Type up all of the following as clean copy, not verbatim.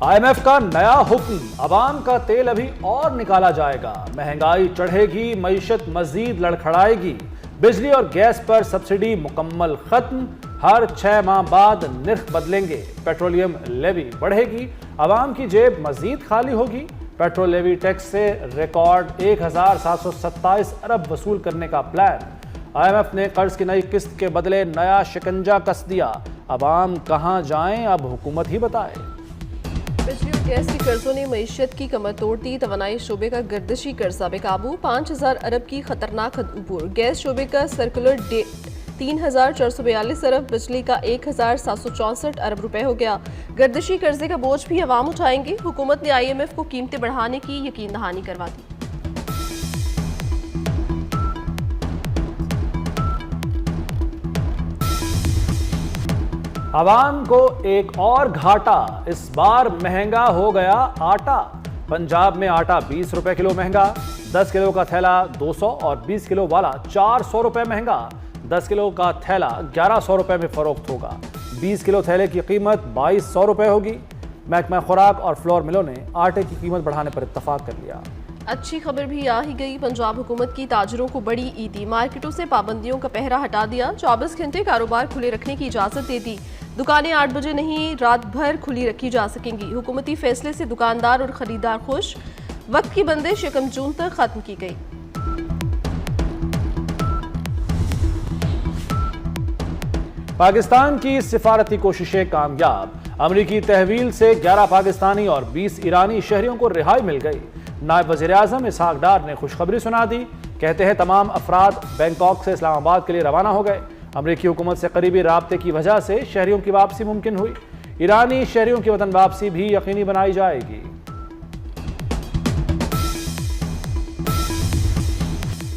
IMF का नया हुक्म, अवाम का तेल अभी और निकाला जाएगा, महंगाई चढ़ेगी, मईशत मजीद लड़खड़ाएगी, बिजली और गैस पर सब्सिडी मुकम्मल खत्म, हर 6 माह बाद निर्ख बदलेंगे, पेट्रोलियम लेवी बढ़ेगी, अवाम की जेब मजीद खाली होगी, पेट्रोल लेवी टैक्स से रिकॉर्ड 1727 अरब वसूल करने का प्लान। IMF ने कर्ज की नई किस्त के बदले नया शिकंजा कस दिया, अवाम कहां जाएं अब हुकूमत ही बताए। बिजली और गैस के कर्जों ने मईशत की कमर तोड़ दी, तवानाई शोबे का गर्दिशी कर्जा बेकाबू, 5000 अरब की खतरनाक हद ऊपर, गैस शोबे का सर्कुलर 3442 अरब, बिजली का 1764 अरब रुपए हो गया। गर्दिशी कर्जे का बोझ भी अवाम उठाएंगे, हुकूमत ने IMF को कीमतें बढ़ाने की यकीन दहानी करवा दी। अवाम को एक और घाटा, इस बार महंगा हो गया आटा। पंजाब में आटा 20 रुपए किलो महंगा, 10 किलो का थैला 200 और 20 किलो वाला 400 रुपए महंगा। 10 किलो का थैला 1100 रुपए में फरोख्त होगा, 20 किलो थैले की कीमत 2200 रुपए होगी। महकमा खुराक और फ्लोर मिलों ने आटे की कीमत बढ़ाने पर इत्तफाक कर लिया। अच्छी खबर भी आ ही गई, पंजाब हुकूमत की ताजरों को बड़ी ईदी, मार्केटों से पाबंदियों का पहरा हटा दिया, 24 घंटे कारोबार खुले रखने की इजाजत दे दी। दुकानें 8 बजे नहीं रात भर खुली रखी जा सकेंगी। हुकूमती फैसले से दुकानदार और खरीदार खुश, वक्त की बंदिश 1 जून तक खत्म की गई। पाकिस्तान की सिफारती कोशिशें कामयाब, अमरीकी तहवील से 11 पाकिस्तानी और 20 ईरानी शहरियों को रिहाई मिल गई। नायब वज़ीर आज़म इसहाक डार ने खुशखबरी सुना दी, कहते हैं तमाम अफराद बैंकॉक से इस्लामाबाद के लिए रवाना हो गए। अमरीकी हुकूमत से करीबी राब्ते की वजह से शहरियों की वापसी मुमकिन हुई। ईरानी शहरियों की वतन वापसी भी यकीनी बनाई जाएगी।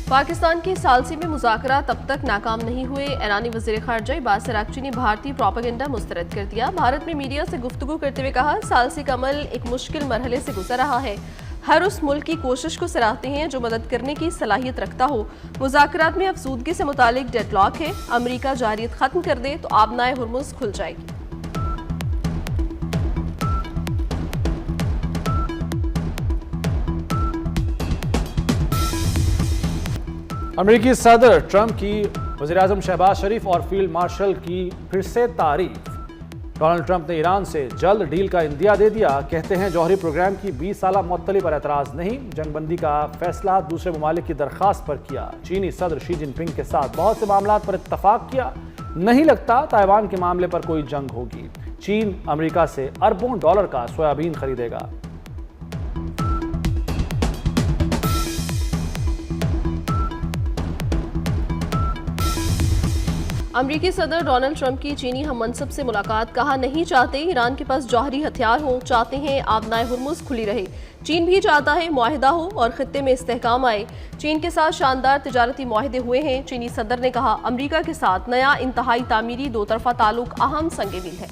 पाकिस्तान के सालसी में मुज़ाकरा तब तक नाकाम नहीं हुए, ईरानी वज़ीर ख़ारजा अब्बास अराग़ची ने भारतीय प्रोपेगेंडा मुस्तरद कर दिया। भारत में मीडिया से गुफ्तगू करते हुए कहा, सालसी का अमल एक मुश्किल मरहले से गुजर रहा है, हर उस मुल्क की कोशिश को सराहते हैं जो मदद करने की सलाहियत रखता हो। मुज़ाकरात में अफसूदगी से मुतालिक डेडलॉक है, अमरीका जारियत खत्म कर दे तो आबनाए हुर्मुज़ खुल जाएगी। अमरीकी सदर ट्रंप की वज़ीर आज़म शहबाज शरीफ और फील्ड मार्शल की फिर से तारीफ। डोनाल्ड ट्रंप ने ईरान से जल्द डील का इंदिया दे दिया, कहते हैं जौहरी प्रोग्राम की 20 साला मुअत्तली पर एतराज़ नहीं, जंगबंदी का फैसला दूसरे ममालिक की दरख्वास्त पर किया। चीनी सदर शी जिनपिंग के साथ बहुत से मामलात पर इत्तफाक किया, नहीं लगता ताइवान के मामले पर कोई जंग होगी। चीन अमरीका से अरबों डॉलर का सोयाबीन खरीदेगा। अमरीकी सदर डोनाल्ड ट्रंप की चीनी हममनसब से मुलाकात, कहा नहीं चाहते ईरान के पास जौहरी हथियार हो, चाहते हैं आबनाए हुर्मुज़ खुली रहे। चीन भी चाहता है मुआहिदा हो और खित्ते में इस्तेहकाम आए। चीन के साथ शानदार तिजारती मुआहिदे हुए हैं। चीनी सदर ने कहा, अमरीका के साथ नया इंतहाई तामीरी दो तरफा ताल्लुक अहम संगे मील है।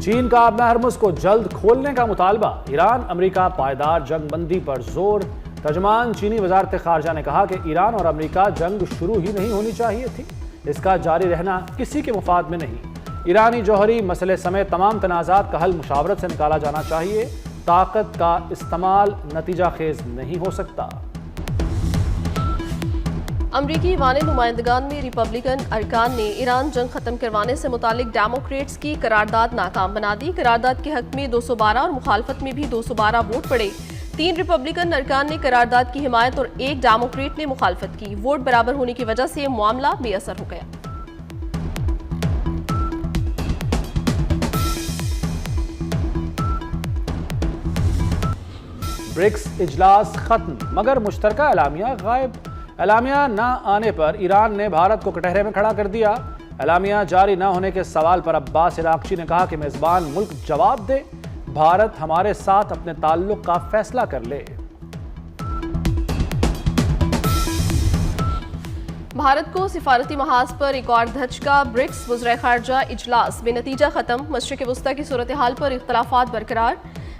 चीन का आबना हरमुज़ को जल्द खोलने का मुतालबा, ईरान अमरीका पायदार जंगबंदी पर जोर। तर्जमान चीनी वजारत खारजा ने कहा कि ईरान और अमरीका जंग शुरू ही नहीं होनी चाहिए थी, इसका जारी रहना किसी के मुफाद में नहीं। ईरानी जौहरी मसले समेत तमाम तनाज़ात का हल मुशावरत से निकाला जाना चाहिए, ताकत का इस्तेमाल नतीजा खेज नहीं हो सकता। अमरीकी वाने नुमाइंदगान में रिपब्लिकन अरकान ने ईरान जंग खत्म करवाने से मुतालिक डेमोक्रेट्स की करारदाद नाकाम बना दी। करारदाद के हक में 212 और मुखालफत में भी 212 वोट पड़े। 3 रिपब्लिकन अरकान ने करारदाद की हिमायत और 1 डेमोक्रेट ने मुखालफत की। वोट बराबर होने की वजह से मामला बेअसर हो गया। ब्रिक्स इजलास खत्म, मगर मुश्तरका एलामिया गायब। एलामिया न आने पर ईरान ने भारत को कटहरे में खड़ा कर दिया। एलामिया जारी न होने के सवाल पर अब्बास अराग़ची ने कहा कि मेज़बान मुल्क जवाब दे, भारत हमारे साथ अपने ताल्लुक का फैसला कर ले। भारत को सिफारती महाज पर एक और धचका, ब्रिक्स वज़ीर ख़ारजा इजलास बेनतीजा खत्म, मशरिक़ वस्ता की सूरत हाल पर इख्तलाफात बरकरार।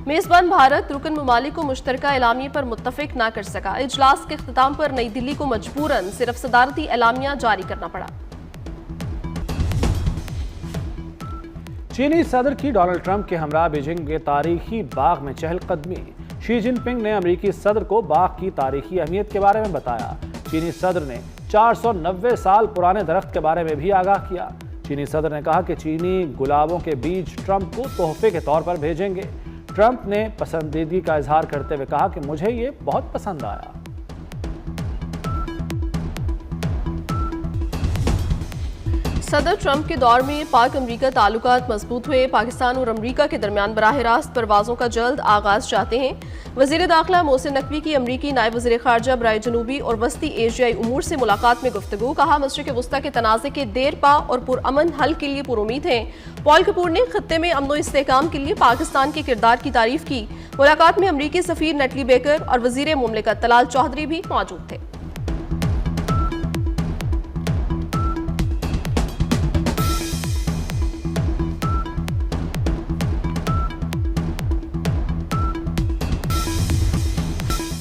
मेजबान भारत रुकन ममालिक को मुश्तरका एलामिया पर मुत्तफिक न कर सका। इजलास के इख्तिताम पर नई दिल्ली को मजबूरन सिर्फ सदारती एलामिया जारी करना पड़ा। चीनी सदर की डोनाल्ड ट्रंप के हमरा बीजिंग के तारीखी बाग में चहलकदमी। शी जिनपिंग ने अमेरिकी सदर को बाग की तारीखी अहमियत के बारे में बताया। चीनी सदर ने 490 साल पुराने दरख्त के बारे में भी आगाह किया। चीनी सदर ने कहा कि चीनी गुलाबों के बीज ट्रंप को तोहफे के तौर पर भेजेंगे। ट्रंप ने पसंदीदगी का इजहार करते हुए कहा कि मुझे ये बहुत पसंद आया। सदर ट्रंप के दौर में पाक अमरीका ताल्लुकात मजबूत हुए। पाकिस्तान और अमरीका के दरमियान बराह रास्त परवाज़ों का जल्द आगाज चाहते हैं। वज़ीर दाखिला मोहसिन नकवी की अमरीकी नायब वज़ीर ख़ारजा बराए जनूबी और वस्ती एशियाई उमूर से मुलाकात में गुफ्तगू। कहा मशरिक़ वस्ता के तनाज़े के देर पा और पुरअमन हल के लिए पुरुमीद हैं। पॉल कपूर ने खत्ते में अमन व इस्तेहकाम के लिए पाकिस्तान के किरदार की तारीफ की। मुलाकात में अमरीकी सफ़ीर नटली बेकर और वज़ीर मुमलिकत तलाल चौधरी भी मौजूद थे।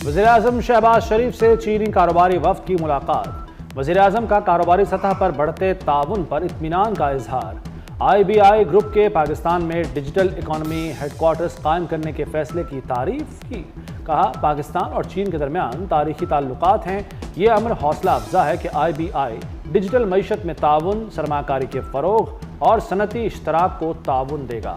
वज़ीर-ए-आज़म शहबाज शरीफ से चीनी कारोबारी वफ़द की मुलाकात। वज़ीर-ए-आज़म का कारोबारी सतह पर बढ़ते ताउन पर इत्मीनान का इजहार। IBI ग्रुप के पाकिस्तान में डिजिटल इकॉनमी हेडक्वार्टर्स कायम करने के फैसले की तारीफ की। कहा पाकिस्तान और चीन के दरमियान तारीखी ताल्लुकात हैं। ये अमर हौसला अफजा है कि IBI डिजिटल मईशत में ताउन, सरमाकारी के फ़रोग और सनती इश्तराक को ताउन देगा।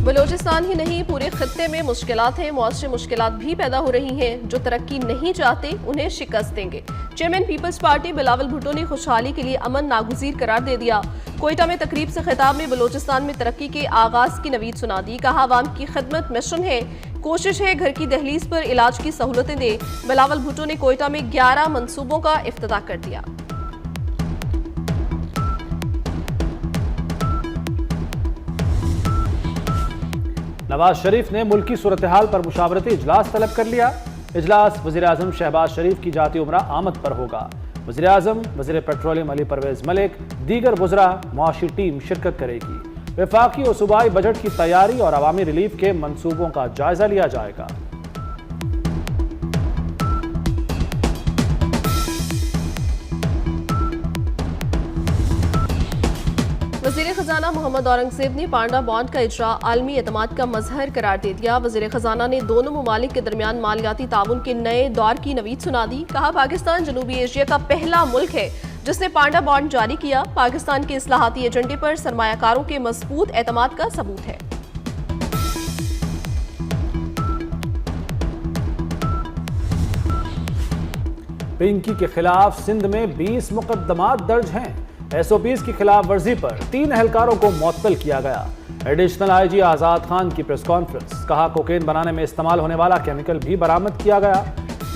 बलोचिस्तान ही नहीं पूरे खत्ते में मुश्किलात हैं। मुआशरी मुश्किलात भी पैदा हो रही हैं। जो तरक्की नहीं चाहते उन्हें शिकस्त देंगे। चेयरमैन पीपल्स पार्टी बिलावल भुट्टो ने खुशहाली के लिए अमन नागुज़ीर करार दे दिया। कोयटा में तकरीब से खिताब में बलोचिस्तान में तरक्की के आगाज की नवीद सुना दी। कहा आवाम की खिदमत मिशन है, कोशिश है घर की दहलीज पर इलाज की सहूलतें दे। बिलावल भुट्टो ने कोयटा में 11 मंसूबों का इफ्तिताह कर दिया। नवाज शरीफ ने मुल्की सूरत हाल पर मुशावरती इजलास तलब कर लिया। इजलास वज़ीर-ए-आज़म शहबाज शरीफ की जाती उम्रा आमद पर होगा। वज़ीर-ए-आज़म, वज़ीर पेट्रोलियम अली परवेज़ मलिक, दीगर वज़रा, मुआशी टीम शिरकत करेगी। वफाकी और सूबाई बजट की तैयारी और अवामी रिलीफ के मंसूबों का जायजा लिया जाएगा। वज़ीर ख़ज़ाना मोहम्मद औरंगज़ेब ने पांडा बॉन्ड का इजरा आलमी एतमाद का मजहर करार दे दिया। वज़ीर ख़ज़ाना ने दोनों ममालिक के दरमियान मालियाती ताउन के नए दौर की नवीद सुना दी। कहा पाकिस्तान जनूबी एशिया का पहला मुल्क है जिसने पांडा बॉन्ड जारी किया। पाकिस्तान के इस्लाहाती एजेंडे पर सरमायाकारों के मजबूत एतमाद का सबूत है। पिंकी के खिलाफ सिंध में 20 मुकदमात दर्ज हैं। SOPs की खिलाफ वर्जी पर 3 एहलकारों को मुअत्तल किया गया। एडिशनल IG आज़ाद खान की प्रेस कॉन्फ्रेंस। कहा कोकेन बनाने में इस्तेमाल होने वाला केमिकल भी बरामद किया गया।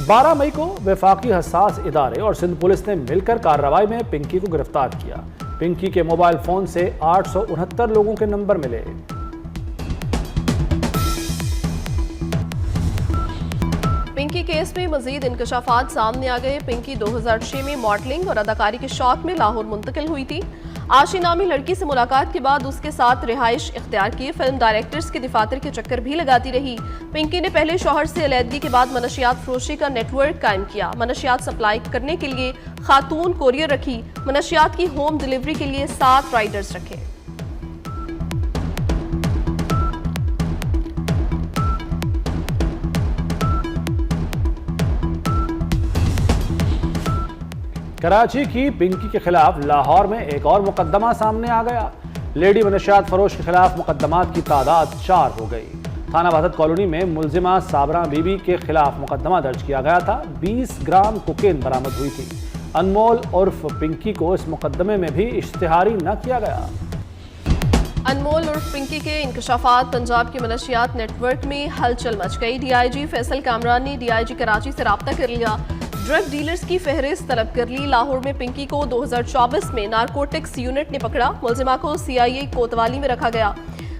12 मई को वफाकी हसास इदारे और सिंध पुलिस ने मिलकर कार्रवाई में पिंकी को गिरफ्तार किया। पिंकी के मोबाइल फोन से 869 लोगों के नंबर मिले। पिंकी केस में मजीद इंकशाफात सामने आ गए। पिंकी 2006 में मॉडलिंग और अदाकारी के शौक में लाहौर मुंतकिल हुई थी। आशी नामी लड़की से मुलाकात के बाद उसके साथ रिहाइश इख्तियार की। फिल्म डायरेक्टर्स के दिफातर के चक्कर भी लगाती रही। पिंकी ने पहले शौहर से अलहदगी के बाद मनशियात फरोशी का नेटवर्क कायम किया। मनशियात सप्लाई करने के लिए खातून कोरियर रखी। मनशियात की होम डिलीवरी के लिए 7 राइडर्स रखे। कराची की पिंकी के खिलाफ लाहौर में एक और मुकदमा सामने आ गया। लेडी मनशियात फरोश के खिलाफ मुकदमात की तादाद 4 हो गई। थाना वहदत कॉलोनी में मुलजिमा साबरा बीबी के खिलाफ मुकदमा दर्ज किया गया था। 20 ग्राम कोकेन बरामद हुई थी। अनमोल उर्फ पिंकी को इस मुकदमे में भी इश्तिहारी न किया गया। अनमोल उर्फ पिंकी के इंकशाफात पंजाब के मनशियात नेटवर्क में हलचल मच गई। DIG फैसल कामरान ने DIG कराची से रब्ता कर लिया। ड्रग डीलर्स की फहरिस्त तलब कर ली। लाहौर में पिंकी को 2024 में नारकोटिक्स यूनिट ने पकड़ा। मुलजिमा को CIA कोतवाली में रखा गया।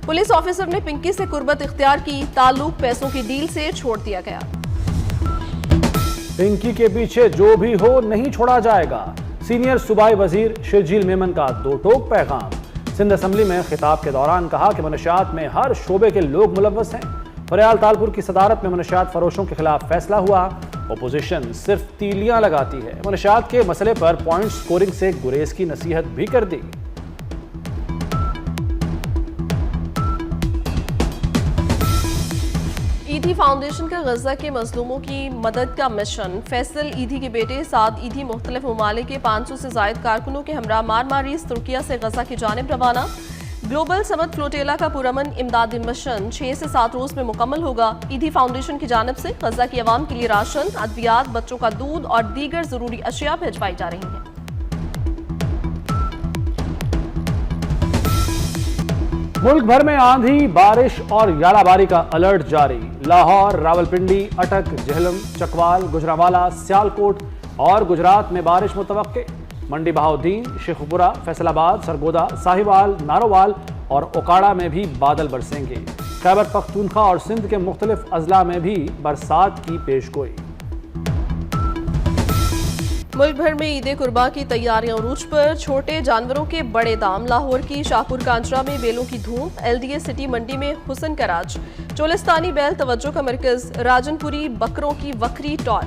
पुलिस ऑफिसर ने पिंकी से कुर्बत इख्तियार की। ताल्लुक पैसों की डील से छोड़ दिया गया। पिंकी के पीछे जो भी हो नहीं छोड़ा जाएगा। सीनियर सूबाई वजीर शर्जील मेमन का दो टोक पैगाम। सिंध असम्बली में खिताब के दौरान कहा कि मनशियात में हर शोबे के लोग मुलव्वस हैं। फरियाल तालपुर की सदारत में मनशियात फरोशों के खिलाफ फैसला हुआ। ओपोजिशन सिर्फ तीलियां लगाती है। मनशियात के मसले पर पॉइंट स्कोरिंग से गुरेज की नसीहत भी कर दी। ईदी फाउंडेशन का गजा के मजलूमों की मदद का मिशन। फैसल ईदी के बेटे साद ईदी मुख्तलिफ ममालिक के 500 से जायद कारकुनों के हमरा मारमारीज तुर्किया से गजा की जानिब रवाना। ग्लोबल समत फ्लोटेला का पुरअमन इमदादी मिशन 6 से 7 रोज में मुकम्मल होगा। ईदी फाउंडेशन की जानिब से गजा की आवाम के लिए राशन, अद्वियात, बच्चों का दूध और दीगर जरूरी अशिया भिजवाई जा रही हैं। मुल्क भर में आंधी, बारिश और यालाबारी का अलर्ट जारी। लाहौर, रावलपिंडी, अटक, झेलम, चकवाल, गुजरावाला, सियालकोट और गुजरात में बारिश मुतवक्के। मंडी बहाउद्दीन, शेखुपुरा, फैसलाबाद, सरगोदा, साहिवाल, नारोवाल और ओकाड़ा में भी बादल बरसेंगे। खैबर पख्तूनख्वा और सिंध के मुख्तलिफ अजला में भी बरसात की पेशगोई। मुल्क भर में ईद कुर्बा की तैयारियां उरूज पर। छोटे जानवरों के बड़े दाम। लाहौर की शाहपुर कांचरा में बेलों की धूम। LDA सिटी मंडी में हुसन का राज। चोलिस्तानी बैल तवज्जो का मरकज। राजनपुरी बकरों की वक्री टौर।